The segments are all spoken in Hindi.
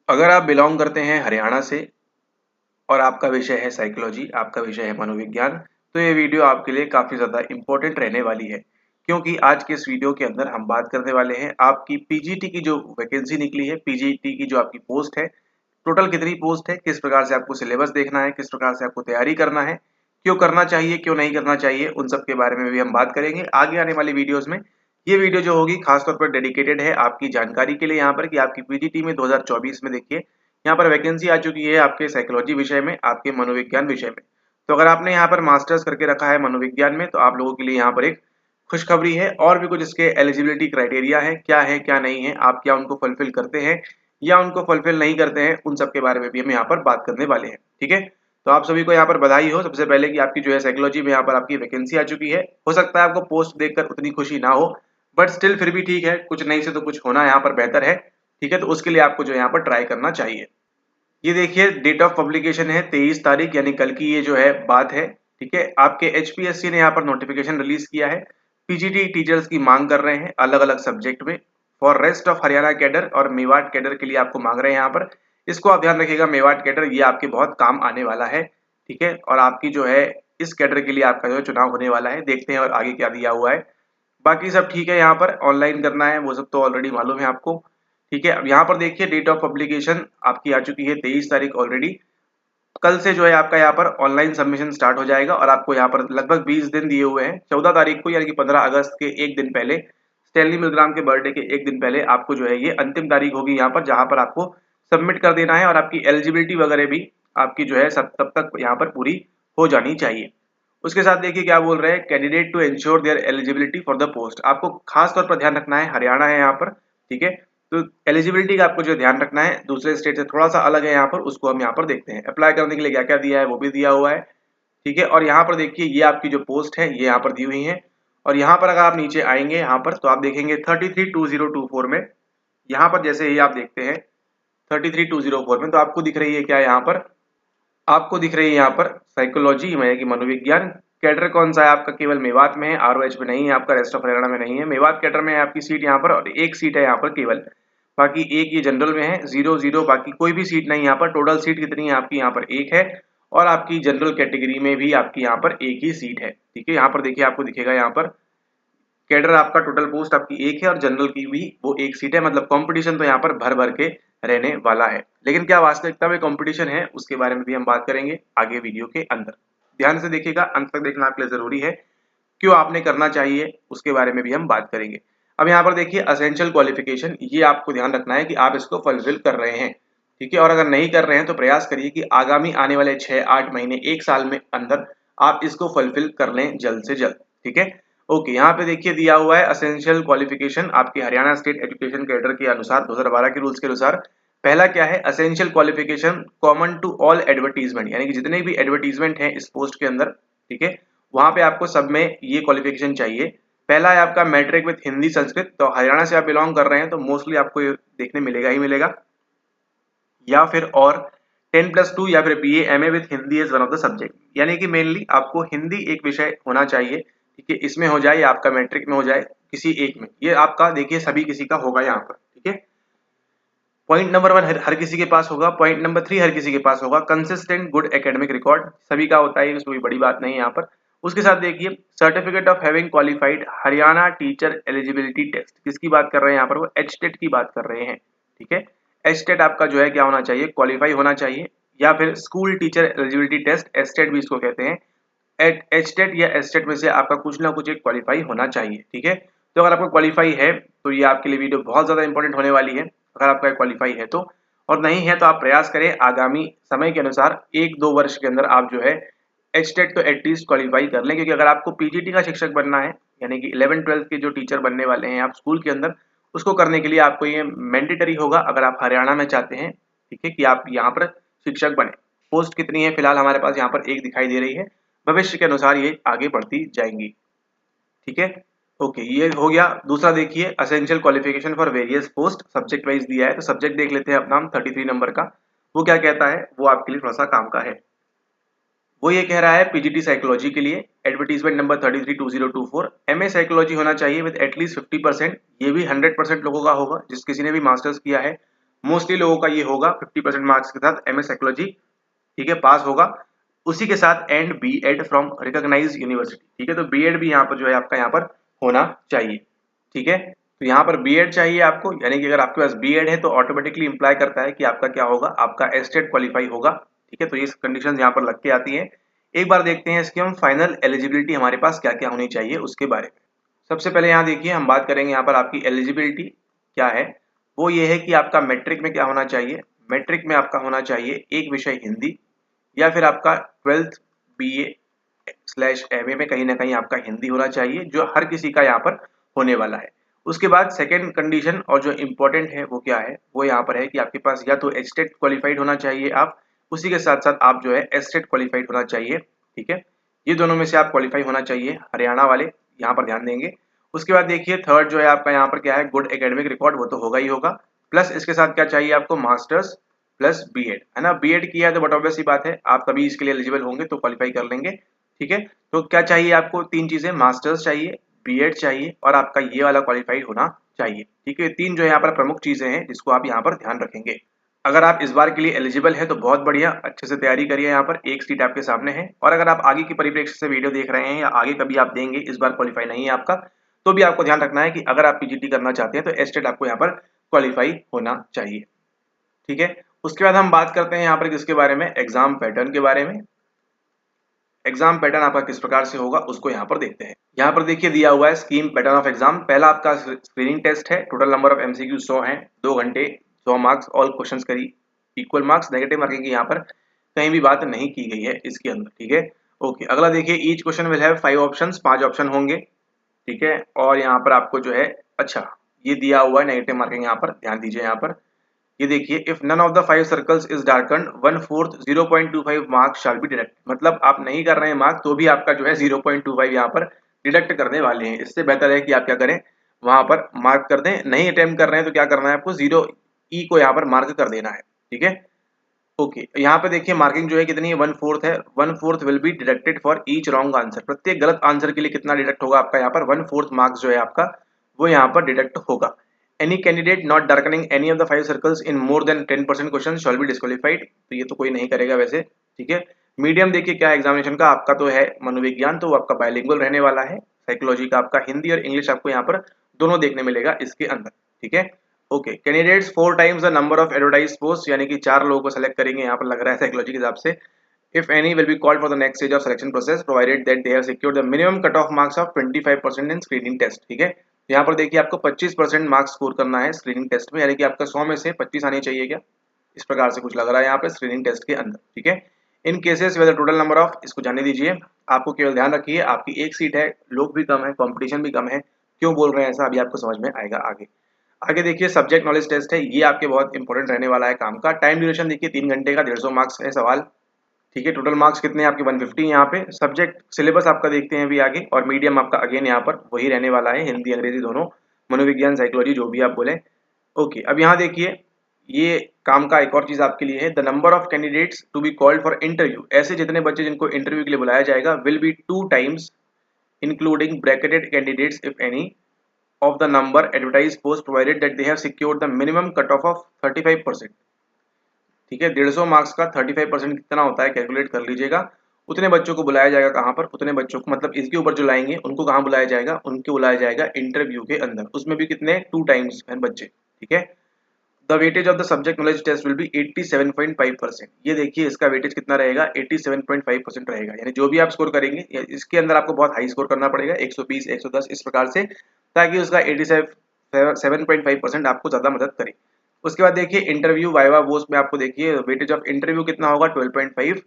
अगर आप बिलोंग करते हैं हरियाणा से और आपका विषय है साइकोलॉजी, आपका विषय है मनोविज्ञान, तो ये वीडियो आपके लिए काफ़ी ज़्यादा इम्पोर्टेंट रहने वाली है। क्योंकि आज के इस वीडियो के अंदर हम बात करने वाले हैं आपकी पीजीटी की जो वैकेंसी निकली है, पीजीटी की जो आपकी पोस्ट है, टोटल कितनी पोस्ट है, किस प्रकार से आपको सिलेबस देखना है, किस प्रकार से आपको तैयारी करना है, क्यों करना चाहिए, क्यों नहीं करना चाहिए, उन सब के बारे में भी हम बात करेंगे आगे आने वाली वीडियोज़ में। ये वीडियो जो होगी खास तौर पर डेडिकेटेड है आपकी जानकारी के लिए यहाँ पर कि आपकी पीजीटी में 2024 में देखिए यहाँ पर वैकेंसी आ चुकी है आपके साइकोलॉजी विषय में, आपके मनोविज्ञान विषय में। तो अगर आपने यहाँ पर मास्टर्स करके रखा है मनोविज्ञान में, तो आप लोगों के लिए यहाँ पर एक खुशखबरी है। और भी कुछ इसके एलिजिबिलिटी क्राइटेरिया है, क्या नहीं है, आप क्या उनको फुलफिल करते हैं या उनको फुलफिल नहीं करते हैं, उन सब के बारे में भी हम यहाँ पर बात करने वाले हैं। ठीक है, तो आप सभी को यहाँ पर बधाई हो सबसे पहले कि आपकी जो है साइकोलॉजी में यहाँ पर आपकी वैकेंसी आ चुकी है। हो सकता है आपको पोस्ट देखकर उतनी खुशी ना हो, बट स्टिल फिर भी ठीक है, कुछ नहीं से तो कुछ होना यहाँ पर बेहतर है। ठीक है, तो उसके लिए आपको जो यहाँ पर ट्राई करना चाहिए। ये देखिए डेट ऑफ पब्लिकेशन है 23 तारीख, यानी कल की ये जो है बात है। ठीक है, आपके एचपीएससी ने यहाँ पर नोटिफिकेशन रिलीज किया है। पीजीटी टीचर्स की मांग कर रहे हैं अलग अलग सब्जेक्ट में। For rest of Haryana cadre और मेवाट कैडर के लिए आपको मांग रहे हैं यहाँ पर। इसको आप ध्यान रखिएगा, मेवाट कैडर ये आपके बहुत काम आने वाला है। ठीक है, और आपकी जो है इस कैडर के लिए आपका जो है चुनाव होने वाला है। देखते हैं और आगे क्या दिया हुआ है। बाकी सब ठीक है, यहाँ पर ऑनलाइन करना है वो सब तो ऑलरेडी मालूम है आपको। ठीक है, अब यहाँ पर देखिए डेट ऑफ पब्लिकेशन आपकी आ चुकी है 23 तारीख ऑलरेडी। कल से जो है आपका यहाँ पर ऑनलाइन सबमिशन स्टार्ट हो जाएगा और आपको यहाँ पर लगभग 20 दिन दिए हुए हैं। 14 तारीख को यानी कि 15 अगस्त के एक दिन पहले, स्टैनली मिलग्राम के बर्थडे के एक दिन पहले आपको जो है ये अंतिम तारीख होगी यहाँ पर, जहाँ पर आपको सबमिट कर देना है। और आपकी एलिजिबिलिटी वगैरह भी आपकी जो है सब तब तक यहाँ पर पूरी हो जानी चाहिए। उसके साथ देखिए क्या बोल रहे हैं, candidate to ensure their eligibility for the post. आपको खास तौर पर ध्यान रखना है, हरियाणा है यहाँ पर। ठीक है, तो एलिजिबिलिटी का आपको जो ध्यान रखना है, दूसरे स्टेट से थोड़ा सा अलग है यहाँ पर, उसको हम यहाँ पर देखते हैं। अप्लाई करने के लिए क्या क्या दिया है वो भी दिया हुआ है। ठीक है, और यहाँ पर देखिए ये आपकी जो पोस्ट है ये यहाँ पर दी हुई है। और यहाँ पर अगर आप नीचे आएंगे यहाँ पर तो आप देखेंगे 332024 में, यहाँ पर जैसे ही आप देखते हैं 332024 में, तो आपको दिख रही है क्या यहाँ पर, आपको दिख रही है यहाँ पर साइकोलॉजी यानी कि मनोविज्ञान। कैडर कौन सा है आपका, केवल मेवात में है, आरओएच में नहीं है आपका, रेस्ट ऑफ हरियाणा में नहीं है। मेवात कैडर में है आपकी सीट यहाँ पर, और एक सीट है यहाँ पर केवल। बाकी एक ये जनरल में है, 0 0 बाकी कोई भी सीट नहीं यहाँ पर। टोटल सीट कितनी है आपकी, यहाँ पर एक है। और आपकी जनरल कैटेगरी में भी आपकी यहाँ पर एक ही सीट है। ठीक है, यहाँ पर देखिए आपको दिखेगा यहाँ पर कैडर आपका टोटल पोस्ट आपकी एक है और जनरल की भी वो एक सीट है। मतलब कंपटीशन तो यहाँ पर भर भर के रहने वाला है। लेकिन क्या वास्तविकता में कंपटीशन है, उसके बारे में भी हम बात करेंगे आगे वीडियो के अंदर। ध्यान से देखिएगा, अंत तक देखना आपके लिए जरूरी है। क्यों आपने करना चाहिए उसके बारे में भी हम बात करेंगे। अब यहाँ पर देखिए असेंशियल क्वालिफिकेशन, ये आपको ध्यान रखना है कि आप इसको फुलफिल कर रहे हैं। ठीक है, और अगर नहीं कर रहे हैं तो प्रयास करिए कि आगामी आने वाले 6-8 महीने, एक साल में अंदर आप इसको फुलफिल कर लें जल्द से जल्द। ठीक है, ओके, यहाँ पे देखिए दिया हुआ है असेंशियल क्वालिफिकेशन आपके हरियाणा स्टेट एजुकेशन कैडर के अनुसार 2012 के रूल्स के अनुसार। पहला क्या है, essential qualification common to all advertisement, यानी कि जितने भी एडवर्टीजमेंट हैं इस पोस्ट के अंदर, ठीक है, वहां पे आपको सब में ये क्वालिफिकेशन चाहिए। पहला है आपका मैट्रिक विद हिंदी संस्कृत। तो हरियाणा से आप बिलोंग कर रहे हैं तो मोस्टली आपको ये देखने मिलेगा ही मिलेगा। या फिर और 10+2 या फिर BA MA with Hindi as one of the subject, यानी कि मेनली आपको हिंदी एक विषय होना चाहिए। ठीक है, इसमें हो जाए या आपका मैट्रिक में हो जाए, किसी एक में, ये आपका देखिए सभी किसी का होगा यहाँ पर। ठीक है, पॉइंट नंबर 1 हर किसी के पास होगा। पॉइंट नंबर 3 हर किसी के पास होगा, कंसिस्टेंट गुड एकेडमिक रिकॉर्ड सभी का होता है, इसमें कोई बड़ी बात नहीं है यहाँ पर। उसके साथ देखिए certificate of having qualified Haryana teacher eligibility test, किसकी बात कर रहे हैं यहाँ पर, वो एचटेट की बात कर रहे हैं। ठीक है, एचटेट आपका जो है क्या होना चाहिए, क्वालिफाई होना चाहिए। या फिर school teacher eligibility test, HTET भी इसको कहते हैं। एचटेट या एचटेट में से आपका कुछ ना कुछ एक क्वालिफाई होना चाहिए। ठीक है, तो अगर आपको क्वालिफाई है तो ये आपके लिए वीडियो बहुत ज्यादा इंपॉर्टेंट होने वाली है, अगर आपका क्वालिफाई है तो। और नहीं है तो आप प्रयास करें आगामी समय के अनुसार 1-2 वर्ष के अंदर आप जो है एचटेट तो एटलीस्ट क्वालिफाई कर लें। क्योंकि अगर आपको पीजीटी का शिक्षक बनना है, यानी कि 11-12 के जो टीचर बनने वाले हैं आप स्कूल के अंदर, उसको करने के लिए आपको ये मैंडेटरी होगा अगर आप हरियाणा में चाहते हैं। ठीक है, कि आप यहाँ पर शिक्षक बने। पोस्ट कितनी है फिलहाल हमारे पास यहाँ पर एक दिखाई दे रही है, भविष्य के अनुसार ये आगे बढ़ती जाएंगी। ठीक है, ओके, ये हो गया। दूसरा देखिए essential qualification for various post, subject wise दिया है, तो सब्जेक्ट देख लेते हैं अपना हम 33 नंबर का। वो क्या कहता है, वो आपके लिए थोड़ा सा काम का है। वो ये कह रहा है पीजीटी साइकोलॉजी के लिए एडवर्टीजमेंट नंबर 332024, एमए साइकोलॉजी होना चाहिए विद एटलीस्ट 50%। ये भी 100% लोगों का होगा जिस किसी ने भी मास्टर्स किया है। मोस्टली लोगों का ये होगा 50% मार्क्स के साथ एमए साइकोलॉजी, ठीक है, पास होगा। उसी के साथ and BEd from recognised university, ठीक है, तो बीएड भी यहाँ पर जो है आपका यहाँ पर होना चाहिए, ठीक है। तो यहाँ पर बीएड चाहिए आपको, यानी कि अगर आपके पास बीएड है तो ऑटोमेटिकली इंप्लाई करता है कि आपका क्या होगा, आपका एस्टेट क्वालिफाई होगा, ठीक है। तो ये कंडीशन यहाँ पर लग के आती है। एक बार देखते हैं इसकी हम फाइनल एलिजिबिलिटी हमारे पास क्या क्या होनी चाहिए उसके बारे में। सबसे पहले यहाँ देखिए हम बात करेंगे यहाँ पर आपकी एलिजिबिलिटी क्या है। वो ये है कि आपका मैट्रिक में क्या होना चाहिए। मैट्रिक में आपका होना चाहिए एक विषय हिंदी, या फिर आपका 12th BA/MA में कहीं ना कहीं आपका हिंदी होना चाहिए, जो हर किसी का यहाँ पर होने वाला है। उसके बाद सेकेंड कंडीशन और जो इम्पोर्टेंट है वो क्या है, वो यहाँ पर है कि आपके पास या तो एस्टेट क्वालिफाइड होना चाहिए आप, उसी के साथ साथ आप जो है एस्टेट क्वालिफाइड होना चाहिए, ठीक है। ये दोनों में से आप क्वालिफाई होना चाहिए, हरियाणा वाले यहाँ पर ध्यान देंगे। उसके बाद देखिए थर्ड जो है आपका यहाँ पर क्या है, गुड एकेडमिक रिकॉर्ड, वो तो होगा ही होगा। प्लस इसके साथ क्या चाहिए आपको, मास्टर्स प्लस बीएड, है ना। बीएड किया है तो बट ऑब्वियस सी बात है आप तभी इसके लिए एलिजिबल होंगे, तो क्वालिफाई कर लेंगे, ठीक है। तो क्या चाहिए आपको, तीन चीजें, मास्टर्स चाहिए, बीएड चाहिए और आपका ये वाला क्वालिफाइड होना चाहिए, ठीक है। तीन जो यहाँ पर प्रमुख चीजें हैं जिसको आप यहाँ पर ध्यान रखेंगे। अगर आप इस बार के लिए एलिजिबल है तो बहुत बढ़िया, अच्छे से तैयारी करिए, यहाँ पर एक सीट आपके सामने है। और अगर आप आगे की परिप्रेक्ष्य से वीडियो देख रहे हैं या आगे कभी आप देंगे, इस बार क्वालिफाई नहीं है आपका, तो भी आपको ध्यान रखना है कि अगर आप पीजीटी करना चाहते हैं तो एस्टेट आपको यहाँ पर क्वालिफाई होना चाहिए, ठीक है। उसके बाद हम बात करते हैं यहाँ पर किसके बारे में, एग्जाम पैटर्न के बारे में। एग्जाम पैटर्न आपका किस प्रकार से होगा उसको यहाँ पर देखते हैं। यहाँ पर देखिए दिया हुआ है स्कीम पैटर्न ऑफ एग्जाम। पहला आपका स्क्रीनिंग टेस्ट है, टोटल नंबर ऑफ एमसीक्यू 100 हैं, 2 घंटे, 100 मार्क्स, ऑल क्वेश्चंस करी, इक्वल मार्क्स, नेगेटिव मार्किंग की यहाँ पर कहीं भी बात नहीं की गई है इसके अंदर, ठीक है। ओके, अगला देखिए each question will have 5 options, 5 option होंगे, ठीक है। और यहाँ पर आपको जो है, अच्छा ये दिया हुआ है नेगेटिव मार्किंग, यहाँ पर ध्यान दीजिए। यहाँ पर ये देखिए, if none of the 5 circles is darkened 1/4 0.25 marks shall be deduct, मतलब आप नहीं कर रहे हैं मार्क तो भी आपका जो है 0.25 यहाँ पर डिडक्ट करने वाले हैं। इससे बेहतर है कि आप क्या करें, वहां पर मार्क कर दें। नहीं अटेम्प्ट कर रहे हैं तो क्या करना है आपको, 0 को यहाँ पर मार्क कर देना है, ठीक है। ओके, यहाँ पे देखिए मार्किंग जो है कितनी है, 1/4 है। 1/4 will be deducted for each wrong answer, प्रत्येक गलत आंसर के लिए कितना डिडक्ट होगा आपका, यहाँ पर 1/4 मार्क्स जो है आपका वो यहाँ पर डिडक्ट होगा। Any candidate not darkening any of the 5 circles in more than 10% question shawl B disqualified, तो ये तो कोई नहीं करेगा वैसे, ठीक है। मीडियम देखिए क्या है एग्जामिनेशन का, आपका तो है मनोविज्ञान, तो वो आपका बायलिंगुअल रहने वाला है। साइकोलॉजी का आपका हिंदी और इंग्लिश आपको यहाँ पर दोनों देखने मिलेगा इसके अंदर, ठीक है। Okay, candidates 4 times the number of advertise post, यानी कि 4 लोगों को सेलेक्ट करेंगे यहाँ पर लग रहा है साइकोलॉजी के हिसाब से। If any will be called for the next stage of selection process provided that they have secured the minimum cut off marks of 25% in screening test, ठीक है। यहाँ पर देखिए आपको 25% मार्क्स स्कोर करना है स्क्रीनिंग टेस्ट में, यानी कि आपका 100 में से 25 आनी चाहिए क्या, इस प्रकार से कुछ लग रहा है यहाँ पे स्क्रीनिंग टेस्ट के अंदर, ठीक है। In cases with total number of, इसको जाने दीजिए, आपको केवल ध्यान रखिए आपकी एक सीट है, लोग भी कम है, कंपटीशन भी कम है। क्यों बोल रहे हैं ऐसा अभी आपको समझ में आएगा आगे। आगे देखिए सब्जेक्ट नॉलेज टेस्ट है, ये आपके बहुत इंपॉर्टेंट रहने वाला है काम का। टाइम ड्यूरेशन देखिए 3 घंटे का, 150 मार्क्स है सवाल, ठीक है। टोटल मार्क्स कितने हैं आपके, 150 यहाँ पे। सब्जेक्ट सिलेबस आपका देखते हैं अभी आगे, और मीडियम आपका अगेन यहाँ पर वही रहने वाला है, हिंदी अंग्रेजी दोनों, मनोविज्ञान साइकोलॉजी जो भी आप बोले। ओके, अब यहाँ देखिए ये काम का एक और चीज आपके लिए है, the number of candidates to be called for interview, ऐसे जितने बच्चे जिनको इंटरव्यू के लिए बुलाया जाएगा, will be 2 times including bracketed candidates if any of the number advertised post provided that they have secured the minimum cutoff of 35%, ठीक है। 150 मार्क्स का 35% कितना होता है कैलकुलेट कर लीजिएगा। उतने बच्चों को बुलाया जाएगा कहाँ पर, उतने बच्चों को मतलब इसके ऊपर जो लाएंगे उनको कहाँ बुलाया जाएगा, उनको बुलाया जाएगा इंटरव्यू के अंदर, उसमें भी कितने 2 टाइम्स बच्चे, ठीक है। The weightage of the subject knowledge test will be 87.5%, ये देखिए इसका वेटेज कितना रहेगा, 87.5% रहेगा, यानी जो भी आप स्कोर करेंगे इसके अंदर आपको बहुत हाई स्कोर करना पड़ेगा, 120 110 इस प्रकार से, ताकि उसका 87.5% आपको ज्यादा मदद करे। उसके बाद देखिए इंटरव्यू वाइवा वो में आपको देखिए वेटेज ऑफ इंटरव्यू कितना होगा, 12.5।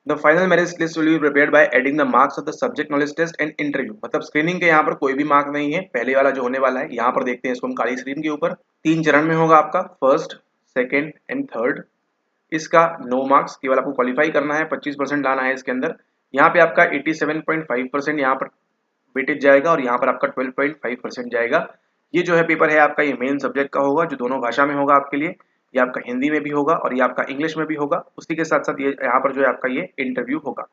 The final merit list will be prepared by adding the marks of the subject knowledge test and interview, मतलब स्क्रीनिंग के यहाँ पर कोई भी मार्क नहीं है, पहले वाला जो होने वाला है यहाँ पर देखते हैं इसको हम काली स्क्रीन के ऊपर। 3 चरण में होगा आपका, फर्स्ट, सेकेंड एंड थर्ड। इसका 9 मार्क्स, केवल आपको क्वालिफाई करना है, 25% लाना है इसके अंदर। यहाँ पे आपका 87.5% यहाँ पर वेटेज जाएगा और यहाँ पर आपका 12.5% जाएगा। ये जो है पेपर है आपका, ये मेन सब्जेक्ट का होगा जो दोनों भाषा में होगा आपके लिए, ये आपका हिंदी में भी होगा और ये आपका इंग्लिश में भी होगा। उसी के साथ साथ ये यहाँ पर जो है आपका ये इंटरव्यू होगा,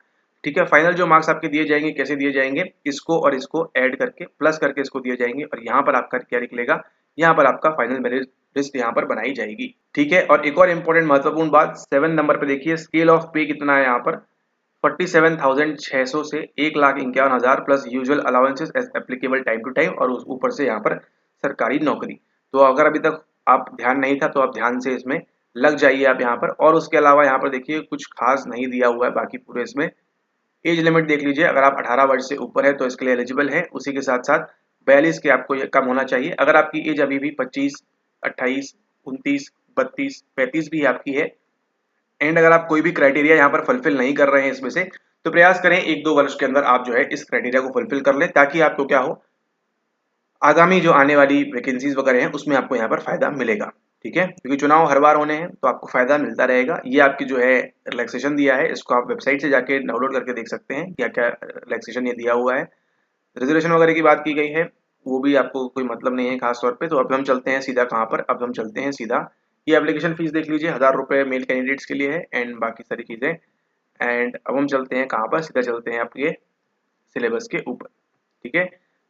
ठीक है। फाइनल जो मार्क्स आपके दिए जाएंगे कैसे दिए जाएंगे, इसको और इसको ऐड करके प्लस करके इसको दिए जाएंगे, और यहाँ पर आपका क्या निकलेगा, यहाँ पर आपका फाइनल मेरिट लिस्ट यहाँ पर बनाई जाएगी। ठीक है, और एक और इम्पोर्टेंट महत्वपूर्ण बात 7 नंबर पे देखिए स्केल ऑफ पे कितना है यहाँ पर 47,600 से 1,51,000 plus usual allowances as applicable time to time, और ऊपर से यहाँ पर सरकारी नौकरी। तो अगर अभी तक आप ध्यान नहीं था तो आप ध्यान से इसमें लग जाइए आप यहाँ पर। और उसके अलावा यहाँ पर देखिए कुछ खास नहीं दिया हुआ है, बाकी पूरे इसमें एज लिमिट देख लीजिए, अगर आप 18 वर्ष से ऊपर है तो इसके लिए एलिजिबल है। उसी के साथ साथ 42 के आपको ये कम होना चाहिए। अगर आपकी एज अभी भी 25, 28, 29, 32, 35 भी आपकी है एंड अगर आप कोई भी क्राइटेरिया यहाँ पर फुलफिल नहीं कर रहे हैं इसमें से, तो प्रयास करें 1-2 वर्ष के अंदर आप जो है इस क्राइटेरिया को फुलफिल कर लें, ताकि आपको क्या हो, आगामी जो आने वाली वैकेंसीज वगैरह हैं उसमें आपको यहाँ पर फायदा मिलेगा। ठीक है, क्योंकि चुनाव हर बार होने हैं तो आपको फायदा मिलता रहेगा। ये आपकी जो है रिलैक्सेशन दिया है, इसको आप वेबसाइट से जाके डाउनलोड करके देख सकते हैं क्या क्या रिलैक्सेशन ये दिया हुआ है। रिजर्वेशन वगैरह की बात की गई है, वो भी आपको कोई मतलब नहीं है खास तौर पे। तो अब हम चलते हैं सीधा कहाँ पर, अब हम चलते हैं सीधा, ये एप्लीकेशन फीस देख लीजिए 1000 रुपये मेल कैंडिडेट्स के लिए है एंड बाकी सारी चीज़ें। एंड अब हम चलते हैं कहाँ पर, सीधा चलते हैं आपके सिलेबस के ऊपर। ठीक है,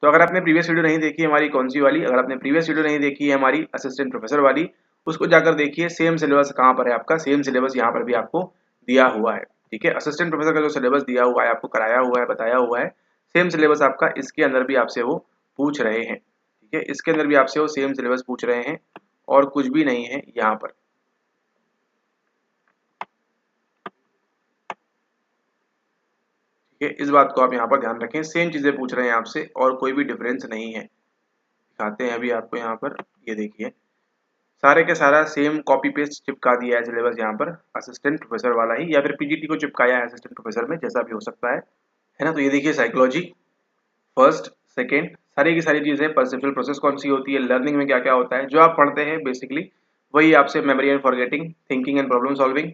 तो अगर आपने प्रीवियस वीडियो नहीं देखी हमारी, कौन सी वाली, अगर आपने प्रीवियस वीडियो नहीं देखी है हमारी असिस्टेंट प्रोफेसर वाली, उसको जाकर देखिए। सेम सिलेबस कहाँ पर है आपका, सेम सिलेबस यहाँ पर भी आपको दिया हुआ है। ठीक है, असिस्टेंट प्रोफेसर का जो सिलेबस दिया हुआ है, आपको कराया हुआ है, बताया हुआ है, सेम सिलेबस आपका इसके अंदर भी आपसे वो पूछ रहे हैं। ठीक है, इसके अंदर भी आपसे वो सेम सिलेबस पूछ रहे हैं और कुछ भी नहीं है यहाँ पर। ठीक है, इस बात को आप यहाँ पर ध्यान रखें, सेम चीजें पूछ रहे हैं आपसे और कोई भी डिफरेंस नहीं है। दिखाते हैं अभी आपको यहाँ पर, ये देखिए सारे के सारा सेम कॉपी पेस्ट चिपका दिया है सिलेबस यहाँ पर, असिस्टेंट प्रोफेसर वाला ही, या फिर पीजीटी को चिपकाया है असिस्टेंट प्रोफेसर में, जैसा भी हो सकता है ना। तो ये देखिए साइकोलॉजी फर्स्ट सेकेंड सारी की सारी चीजें, परसेप्चुअल प्रोसेस कौन सी होती है, लर्निंग में क्या क्या होता है, जो आप पढ़ते हैं बेसिकली वही आपसे memory and forgetting, thinking and problem solving.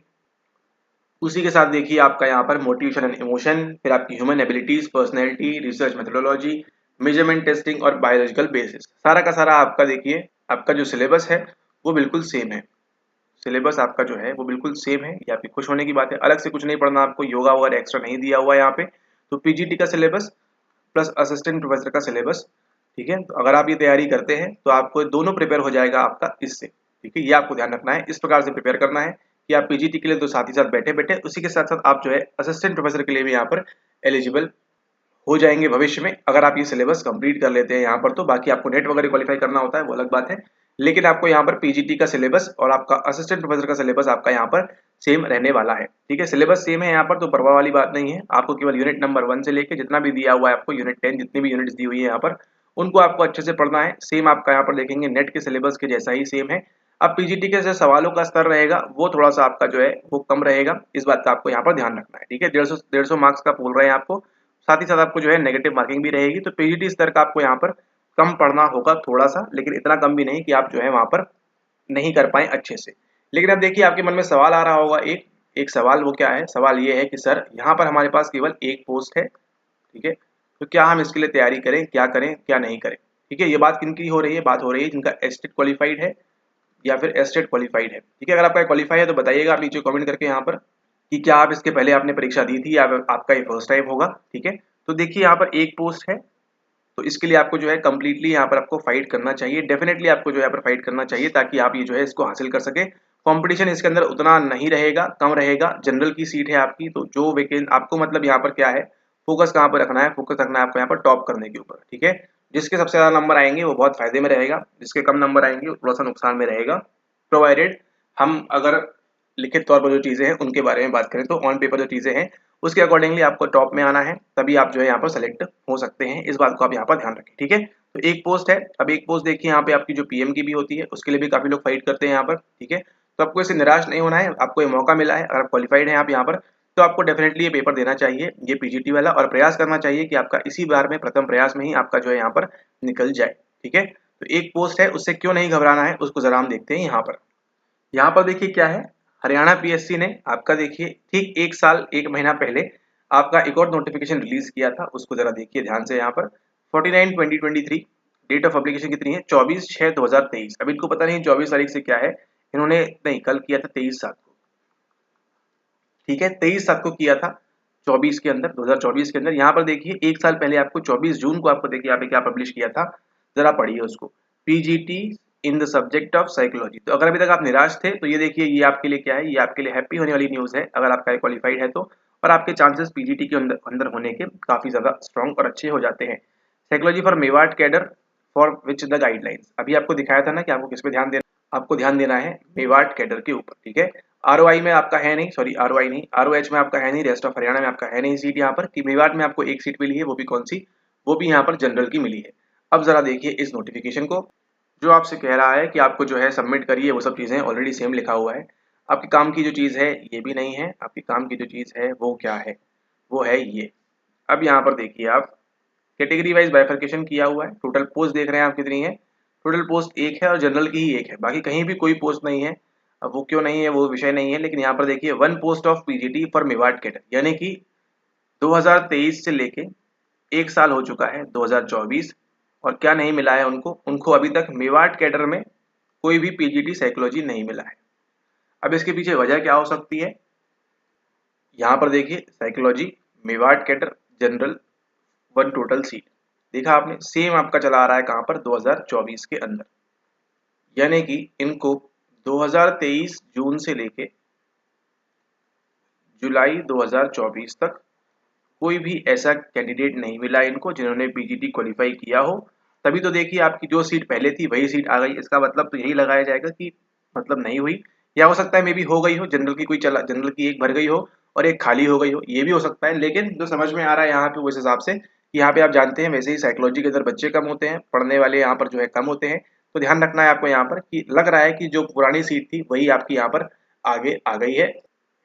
उसी के साथ देखिए आपका यहाँ पर मोटिवेशन एंड इमोशन, फिर आपकी human abilities, personality, research methodology, measurement testing और बायोलॉजिकल बेसिस, सारा का सारा आपका देखिए आपका जो सिलेबस है वो बिल्कुल सेम है। सिलेबस आपका जो है वो बिल्कुल सेम है, ये आपकी खुश होने की बात है। अलग से कुछ नहीं पढ़ना आपको, योगा वगैरह एक्स्ट्रा नहीं दिया हुआ है यहाँ पे। तो पीजीटी का सिलेबस प्लस असिस्टेंट प्रोफेसर का सिलेबस। ठीक है, तो अगर आप ये तैयारी करते हैं तो आपको दोनों प्रिपेयर हो जाएगा आपका इससे। ठीक है, ये आपको ध्यान रखना है, इस प्रकार से प्रिपेयर करना है कि आप पीजीटी के लिए तो साथ ही साथ बैठे बैठे उसी के साथ साथ आप जो है असिस्टेंट प्रोफेसर के लिए भी यहाँ पर एलिजिबल हो जाएंगे भविष्य में, अगर आप ये सिलेबस कंप्लीट कर लेते हैं यहाँ पर। तो बाकी आपको नेट वगैरह क्वालिफाई करना होता है वो अलग बात है, लेकिन आपको यहाँ पर पीजीटी का सिलेबस और आपका असिस्टेंट प्रोफेसर का सिलेबस आपका यहाँ पर सेम रहने वाला है। ठीक है, सिलेबस सेम है यहाँ पर, तो परवाह वाली बात नहीं है। आपको केवल यूनिट नंबर 1 से लेके जितना भी दिया हुआ है आपको यूनिट 10 जितनी भी यूनिट्स दी हुई है यहाँ पर, उनको आपको अच्छे से पढ़ना है। सेम आपका यहाँ पर देखेंगे नेट के सिलेबस के जैसा ही सेम है। अब पीजीटी के जो सवालों का स्तर रहेगा वो थोड़ा सा आपका जो है वो कम रहेगा, इस बात का आपको यहाँ पर ध्यान रखना है। ठीक है, 150 मार्क्स का बोल रहे हैं आपको, साथ ही साथ आपको जो है नेगेटिव मार्किंग भी रहेगी। तो पीजीटी स्तर का आपको यहाँ पर कम पढ़ना होगा थोड़ा सा, लेकिन इतना कम भी नहीं कि आप जो है वहां पर नहीं कर पाए अच्छे से। लेकिन अब देखिए आपके मन में सवाल आ रहा होगा, एक एक सवाल, वो क्या है, सवाल ये है कि सर यहाँ पर हमारे पास केवल एक पोस्ट है, ठीक है, तो क्या हम इसके लिए तैयारी करें, क्या करें क्या नहीं करें। ठीक है, ये बात किन की हो रही है, बात हो रही है जिनका एस्टेट क्वालिफाइड है या फिर एस्टेट क्वालिफाइड है। ठीक है, अगर आपका क्वालिफाई है तो बताइएगा आप नीचे कमेंट करके यहाँ पर कि क्या आप इसके पहले आपने परीक्षा दी थी या आपका ये फर्स्ट टाइम होगा। ठीक है, तो देखिए यहाँ पर एक पोस्ट है, तो इसके लिए आपको जो है कम्प्लीटली यहाँ पर आपको फाइट करना चाहिए, डेफिनेटली आपको जो है यहाँ पर फाइट करना चाहिए, ताकि आप ये जो है इसको हासिल कर सके। कंपटीशन इसके अंदर उतना नहीं रहेगा, कम रहेगा, जनरल की सीट है आपकी, तो जो वैकेंट आपको मतलब यहाँ पर क्या है, फोकस कहाँ पर रखना है, फोकस रखना है आपको यहाँ पर टॉप करने के ऊपर। ठीक है, जिसके सबसे ज्यादा नंबर आएंगे वो बहुत फायदे में रहेगा, जिसके कम नंबर आएंगे वो थोड़ा सा नुकसान में रहेगा, प्रोवाइडेड हम अगर लिखित तौर पर जो चीजें हैं उनके बारे में बात करें तो ऑन पेपर जो चीजें हैं उसके अकॉर्डिंगली आपको टॉप में आना है, तभी आप जो है यहाँ पर सेलेक्ट हो सकते हैं। इस बात को आप यहाँ पर ध्यान रखें। ठीक है, तो एक पोस्ट है, अब एक पोस्ट देखिए यहाँ पे आपकी जो पीएम की भी होती है उसके लिए भी काफी लोग फाइट करते हैं यहाँ पर। ठीक है, तो आपको इससे निराश नहीं होना है, आपको ये मौका मिला है, अगर आप क्वालिफाइड हैं आप यहाँ पर, तो आपको डेफिनेटली ये पेपर देना चाहिए, ये पीजीटी वाला, और प्रयास करना चाहिए कि आपका इसी बार में प्रथम प्रयास में ही आपका जो है यहाँ पर निकल जाए। ठीक है, तो एक पोस्ट है, उससे क्यों नहीं घबराना है, उसको जरा हम देखते हैं। यहाँ पर देखिए क्या है, हरियाणा पीएससी ने आपका देखिए ठीक 1 साल 1 महीना पहले आपका एक और नोटिफिकेशन रिलीज किया था, उसको जरा देखिए ध्यान से। यहाँ पर 49/2023 डेट ऑफ पब्लिकेशन कितनी है, 24/6/2023। अब इनको पता नहीं 24 तारीख से क्या है, इन्होंने नहीं कल किया था 23/7 को। ठीक है, 23/7 को किया था 24 के अंदर, 2024 के अंदर। यहाँ पर देखिए 1 साल पहले आपको 24 जून को आपको देखिए यहाँ पे क्या पब्लिश किया था, जरा पढ़िए उसको। PGT in the subject of psychology. तो अगर अभी तक आप निराश थे तो ये देखिए, ये आपके लिए क्या है, ये आपके लिए हैप्पी होने वाली न्यूज़ है अगर आपका क्वालिफाइड है तो, और आपके चांसेस पीजीटी के अंदर होने के काफ़ी ज़्यादा स्ट्रॉन्ग और अच्छे हो जाते हैं। Psychology for Mewat cadre for which the guidelines, अभी आपको दिखाया था ना कि आपको किस पे ध्यान देना, आपको ध्यान देना है मेवाट कैडर के ऊपर, ठीक है। आरओआई में आपका है नहीं, सॉरी आरओआई नहीं, आरओएच में आपका है नहीं, रेस्ट ऑफ हरियाणा में आपका है नहीं सीट यहाँ पर, कि मेवाट में आपको एक सीट मिली है, वो भी कौन सी, वो भी यहाँ पर जनरल की मिली है। अब जरा देखिए इस नोटिफिकेशन को, जो आपसे कह रहा है कि आपको जो है सबमिट करिए, वो सब चीज़ें ऑलरेडी सेम लिखा हुआ है। आपके काम की जो चीज़ है ये भी नहीं है, आपके काम की जो चीज़ है वो क्या है, वो है ये। अब यहाँ पर देखिए आप कैटेगरी वाइज बाइफर्केशन किया हुआ है, टोटल पोस्ट देख रहे हैं आप कितनी है, टोटल पोस्ट एक है और जनरल की ही एक है, बाकी कहीं भी कोई पोस्ट नहीं है। अब वो क्यों नहीं है वो विषय नहीं है, लेकिन यहाँ पर देखिए 1 post of PGT for Mewat cadre, यानी कि 2023 से लेके 1 साल हो चुका है 2024, और क्या नहीं मिला है उनको, उनको अभी तक मेवाट कैडर में कोई भी पीजीटी साइकोलॉजी नहीं मिला है। अब इसके पीछे वजह क्या हो सकती है, यहाँ पर देखिए psychology Mewat cadre general 1 total seat, देखा आपने सेम आपका चला आ रहा है कहाँ पर 2024 के अंदर, यानी कि इनको 2023 जून से लेके जुलाई 2024 तक कोई भी ऐसा कैंडिडेट नहीं मिला इनको जिन्होंने पीजीटी क्वालिफाई किया हो। तभी तो देखिए आपकी जो सीट पहले थी वही सीट आ गई, इसका मतलब तो यही लगाया जाएगा कि मतलब नहीं हुई, या हो सकता है मे बी हो गई हो, जनरल की कोई चला, जनरल की एक भर गई हो और एक खाली हो गई हो, ये भी हो सकता है। लेकिन जो समझ में आ रहा है यहाँ पे उस हिसाब से कि यहाँ पे आप जानते हैं वैसे ही साइकोलॉजी के अंदर बच्चे कम होते हैं, पढ़ने वाले यहाँ पर जो है कम होते हैं, तो ध्यान रखना है आपको यहाँ पर कि लग रहा है कि जो पुरानी सीट थी वही आपकी यहाँ पर आगे आ गई है।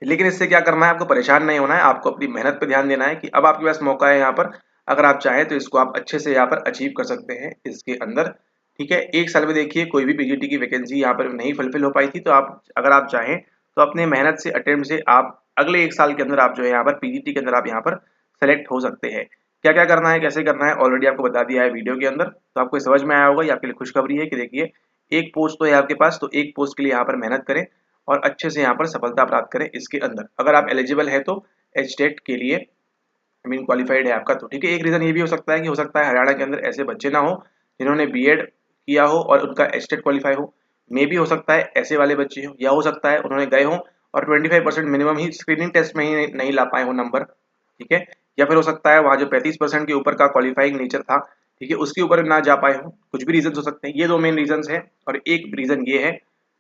लेकिन इससे क्या करना है, आपको परेशान नहीं होना है, आपको अपनी मेहनत पे ध्यान देना है कि अब आपके पास मौका है यहाँ पर, अगर आप चाहें तो इसको आप अच्छे से यहाँ पर अचीव कर सकते हैं इसके अंदर, ठीक है। 1 साल में देखिए कोई भी पीजीटी की वैकेंसी यहाँ पर नहीं फुलफिल हो पाई थी, तो आप अगर आप चाहें तो अपने मेहनत से अटेम्प्ट से आप अगले 1 साल के अंदर आप जो है यहाँ पर पीजीटी के अंदर आप यहाँ पर सेलेक्ट हो सकते हैं। क्या क्या करना है, कैसे करना है, ऑलरेडी आपको बता दिया है वीडियो के अंदर, तो आपको समझ में आया होगा। ये आपके लिए खुशखबरी है कि देखिए एक पोस्ट तो है आपके पास, तो एक पोस्ट के लिए यहाँ पर मेहनत करें और अच्छे से यहाँ पर सफलता प्राप्त करें इसके अंदर। अगर आप एलिजिबल है तो एचटेट के लिए, आई मीन क्वालिफाइड है आपका, तो ठीक है। एक रीजन ये भी हो सकता है कि हो सकता है हरियाणा के अंदर ऐसे बच्चे ना हो जिन्होंने बीएड किया हो और उनका एचटेट क्वालिफाई हो, मे भी हो सकता है ऐसे वाले बच्चे हो, या हो सकता है उन्होंने गए हों और 25% मिनिमम ही स्क्रीनिंग टेस्ट में ही नहीं ला पाए हो नंबर, ठीक है। या फिर हो सकता है वहाँ जो 35% के ऊपर का क्वालिफाइंग नेचर था, ठीक है, उसके ऊपर ना जा पाए हो, कुछ भी रीजन हो सकते हैं। ये 2 मेन रीजन है, और एक रीजन ये है,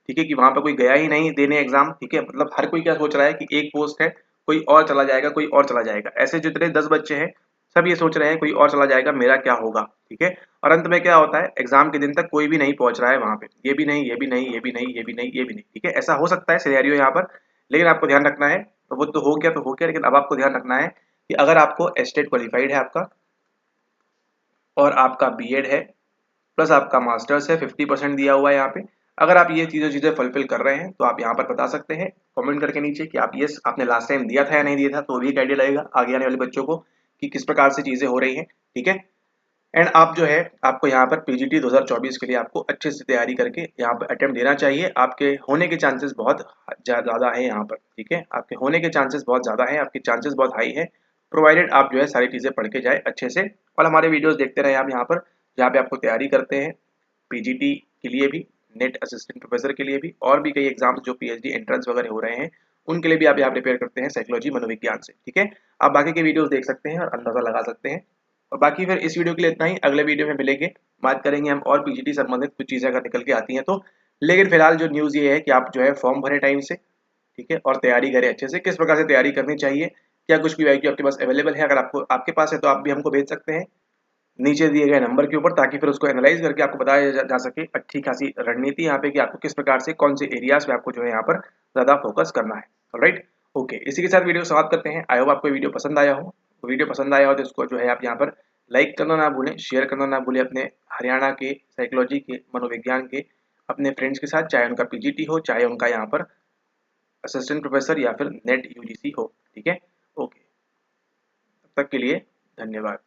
ठीक है, कि वहाँ पर कोई गया ही नहीं देने एग्जाम, ठीक है। मतलब हर कोई क्या सोच रहा है कि एक पोस्ट है, कोई और चला जाएगा, कोई और चला जाएगा, ऐसे जितने 10 बच्चे हैं सब ये सोच रहे हैं कोई और चला जाएगा, मेरा क्या होगा, ठीक है। और अंत में क्या होता है, एग्जाम के दिन तक कोई भी नहीं पहुंच रहा है वहां पे, ये भी नहीं, ये भी नहीं, ये भी नहीं, ये भी नहीं, ये भी नहीं, ठीक है। ऐसा हो सकता है सिनेरियो यहाँ पर, लेकिन आपको ध्यान रखना है, तो वो तो हो गया तो हो गया, लेकिन अब आपको ध्यान रखना है कि अगर आपको एस्टेट क्वालिफाइड है आपका और आपका बीएड है प्लस आपका मास्टर्स है, 50% दिया हुआ है यहाँ पे, अगर आप ये चीजें फुलफिल कर रहे हैं तो आप यहाँ पर बता सकते हैं कमेंट करके नीचे कि आप यस आपने लास्ट टाइम दिया था या नहीं दिया था, तो भी एक आइडिया लगेगा आगे आने वाले बच्चों को कि किस प्रकार से चीजें हो रही हैं, ठीक है। एंड आप जो है आपको यहाँ पर पीजीटी 2024 के लिए आपको अच्छे से तैयारी करके यहाँ पर अटेम्प्ट देना चाहिए, आपके होने के चांसेस बहुत ज़्यादा है यहाँ पर, ठीक है। आपके होने के चांसेस बहुत ज़्यादा है, आपके चांसेस बहुत हाई है, प्रोवाइडेड आप जो है सारी चीज़ें पढ़ के जाए अच्छे से, और हमारे वीडियोस देखते रहे आप यहाँ पर, जहाँ पे आपको तैयारी करते हैं पीजीटी के लिए भी, नेट असिस्टेंट प्रोफेसर के लिए भी, और भी कई एग्जाम्स जो पीएचडी एंट्रेंस वगैरह हो रहे हैं उनके लिए भी आप यहाँ प्रिपेयर करते हैं साइकोलॉजी मनोविज्ञान से, ठीक है। आप बाकी के वीडियोस देख सकते हैं और अंदाजा लगा सकते हैं। और बाकी फिर इस वीडियो के लिए इतना ही, अगले वीडियो में मिलेंगे, बात करेंगे हम और पीजीटी संबंधित कुछ चीज़ें अगर निकल के आती हैं तो। लेकिन फिलहाल जो न्यूज़ ये है कि आप जो है फॉर्म भरें टाइम से, ठीक है, और तैयारी करें अच्छे से, किस प्रकार से तैयारी करनी चाहिए, क्या कुछ भी वैल्यू आपके पास अवेलेबल है, अगर आपको आपके पास है तो आप भी हमको भेज सकते हैं नीचे दिए गए नंबर के ऊपर, ताकि फिर उसको एनालाइज करके आपको बताया जा सके अच्छी खासी रणनीति यहाँ पे कि आपको किस प्रकार से कौन से एरियाज पे आपको जो है यहाँ पर ज़्यादा फोकस करना है। ऑलराइट, ओके, इसी के साथ वीडियो समाप्त करते हैं। आई होप आपको वीडियो पसंद आया हो, वीडियो पसंद आया हो तो इसको जो है आप यहाँ पर लाइक करना ना भूलें, शेयर करना ना भूलें अपने हरियाणा के साइकोलॉजी के मनोविज्ञान के अपने फ्रेंड्स के साथ, चाहे उनका पीजीटी हो, चाहे उनका यहाँ पर असिस्टेंट प्रोफेसर या फिर नेट यूजीसी हो, ठीक है। ओके, तब तक के लिए धन्यवाद।